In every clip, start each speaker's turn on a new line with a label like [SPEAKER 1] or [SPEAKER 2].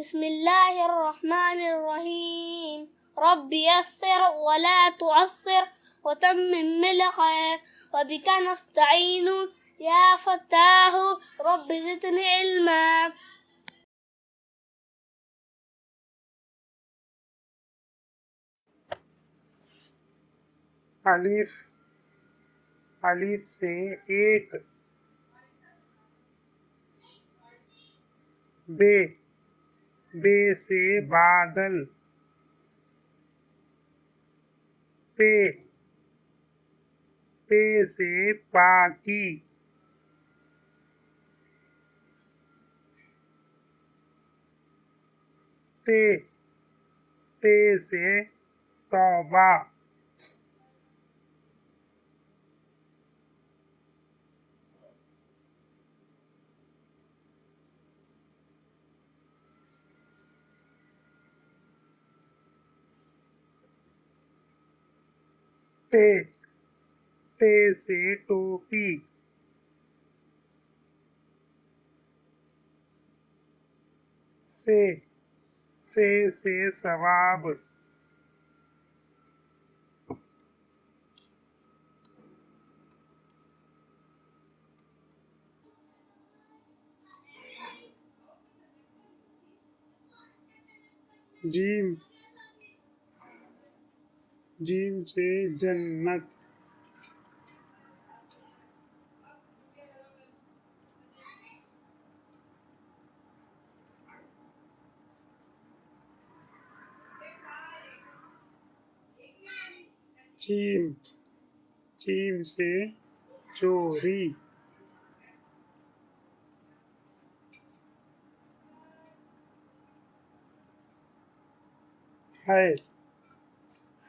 [SPEAKER 1] बिस्मिल्लाहिर्रहमानिर्रहीम। रब्बि यस्सिर वला तुअस्सिर वतम्मिम बिल खैर वबिका नस्तईनु या फत्ताहु रब्बि ज़िदनी इल्मा।
[SPEAKER 2] अलिफ, अलिफ से एक। बे, बे से बादल। पे, पे से पाकी। ते, ते से तौबा। टे, टे से टोपी। से सवाब। जीम, जीम से जन्नत। चीम, चीम से चोरी।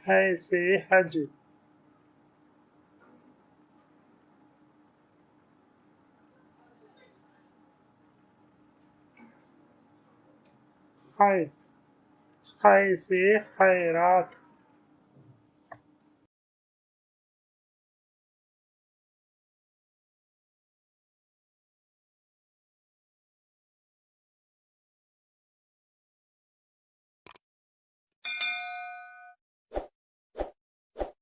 [SPEAKER 2] है से हज। खै, खै से खैरात।